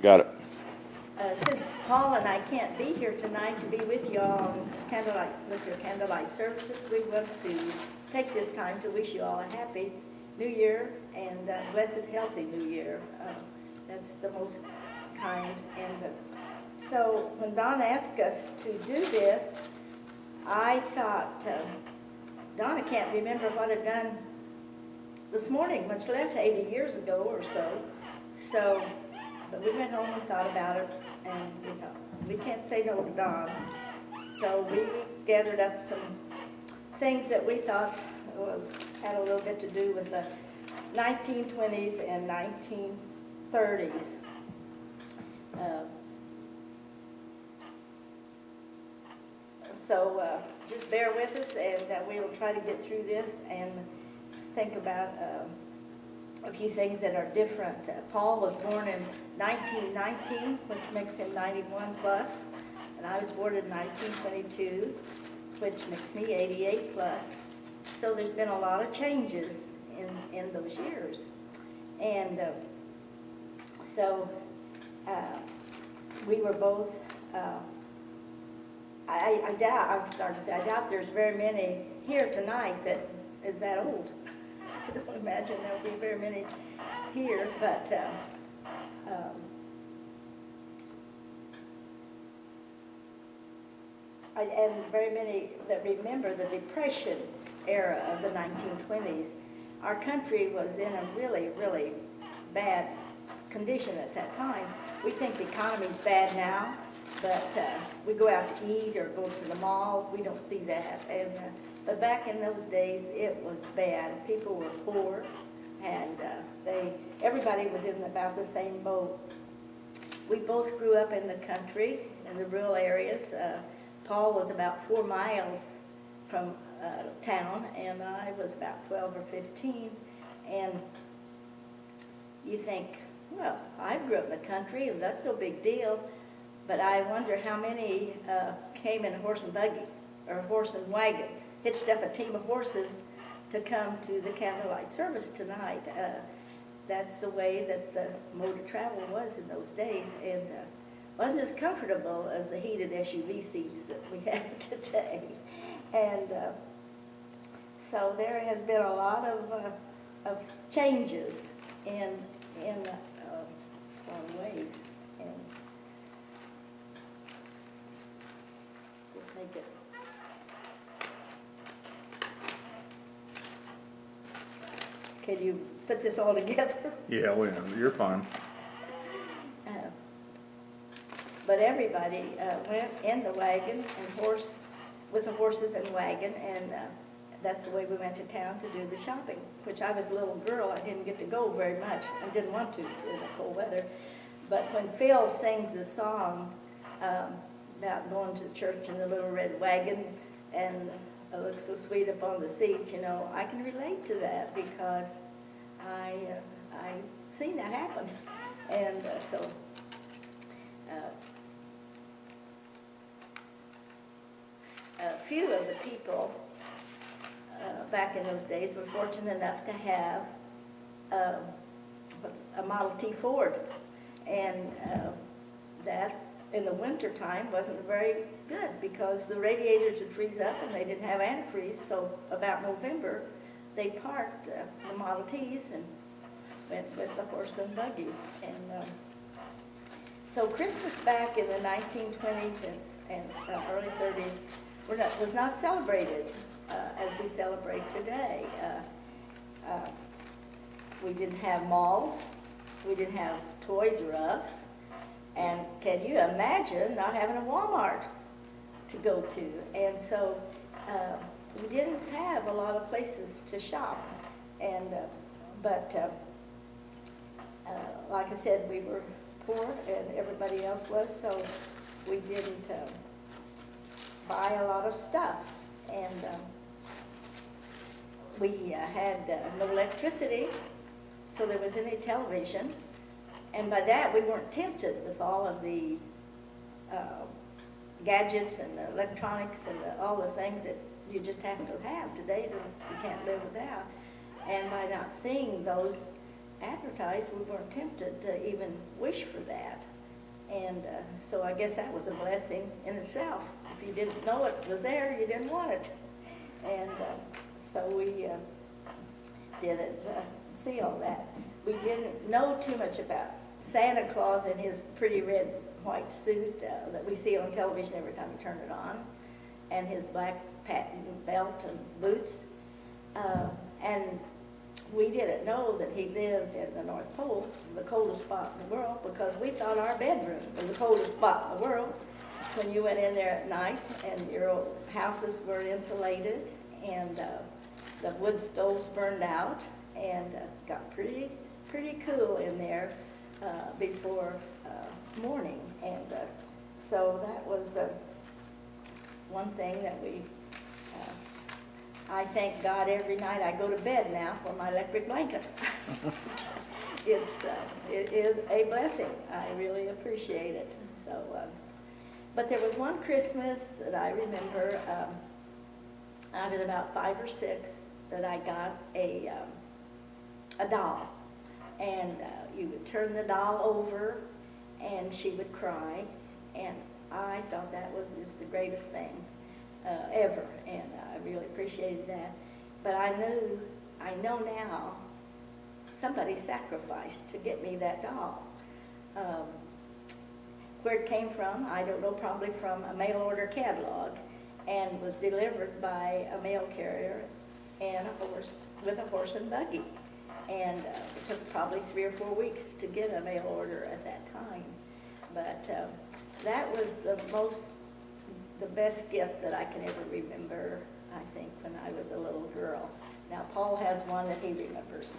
Got it. Since Paul and I can't be here tonight to be with you all with your candlelight services, we want to take this time to wish you all a happy New Year and blessed, healthy New Year. That's the most kind. And so when Don asked us to do this, I thought, Donna can't remember what I'd done this morning, much less 80 years ago or so. But we went home and thought about it, and we can't say no to Don. So we gathered up some things that we thought had a little bit to do with the 1920s and 1930s. So just bear with us, and we'll try to get through this and think about a few things that are different. Paul was born in 1919, which makes him 91 plus, and I was born in 1922, which makes me 88 plus. So there's been a lot of changes in those years. And we were both, I doubt there's very many here tonight that is that old. I don't imagine there'll be very many here, but and very many that remember the Depression era of the 1920s. Our country was in a really, really bad condition at that time. We think the economy's bad now, but we go out to eat or go to the malls, we don't see that. And but back in those days, it was bad. People were poor, and everybody was in about the same boat. We both grew up in the country, in the rural areas. Paul was about 4 miles from town, and I was about 12 or 15. And you think, well, I grew up in the country, and that's no big deal. But I wonder how many came in a horse and buggy or a horse and wagon, hitched up a team of horses to come to the candlelight service tonight. That's the way that the mode of travel was in those days, and wasn't as comfortable as the heated SUV seats that we have today. And so there has been a lot of changes in some ways. And just make it. Can you put this all together? Yeah, you're fine. But everybody went in the wagon and with the horses and wagon, and that's the way we went to town to do the shopping, which I was a little girl. I didn't get to go very much. I didn't want to in the cold weather. But when Phil sings the song about going to church in the little red wagon and I look so sweet up on the seat, you know, I can relate to that because I've seen that happen. And a few of the people back in those days were fortunate enough to have a Model T Ford, and that in the winter time wasn't very good because the radiators would freeze up and they didn't have antifreeze. So about November, they parked the Model Ts and went with the horse and buggy. And so Christmas back in the 1920s and early 30s was not celebrated as we celebrate today. We didn't have malls. We didn't have Toys R Us. And can you imagine not having a Walmart to go to? And so we didn't have a lot of places to shop. And like I said, we were poor and everybody else was, so we didn't buy a lot of stuff. And we had no electricity, so there wasn't any television. And by that, we weren't tempted with all of the gadgets and the electronics and all the things that you just happen to have today that you can't live without. And by not seeing those advertised, we weren't tempted to even wish for that. And so I guess that was a blessing in itself. If you didn't know it was there, you didn't want it. And so we didn't see all that. We didn't know too much about Santa Claus in his pretty red white suit that we see on television every time you turn it on, and his black patent belt and boots. And we didn't know that he lived in the North Pole, the coldest spot in the world, because we thought our bedroom was the coldest spot in the world when you went in there at night and your old houses were insulated and the wood stoves burned out and got pretty cool in there before morning. And so that was one thing that we I thank God every night I go to bed now for my electric blanket. It is a blessing. I really appreciate it. So, but there was one Christmas that I remember. I was about 5 or 6 that I got a doll, and you would turn the doll over, and she would cry, and I thought that was just the greatest thing ever, and I really appreciated that. But I know now somebody sacrificed to get me that doll. Where it came from, I don't know, probably from a mail order catalog, and was delivered by a mail carrier and with a horse and buggy. And it took probably 3 or 4 weeks to get a mail order at that time. But that was the best gift that I can ever remember, I think, when I was a little girl. Now, Paul has one that he remembers.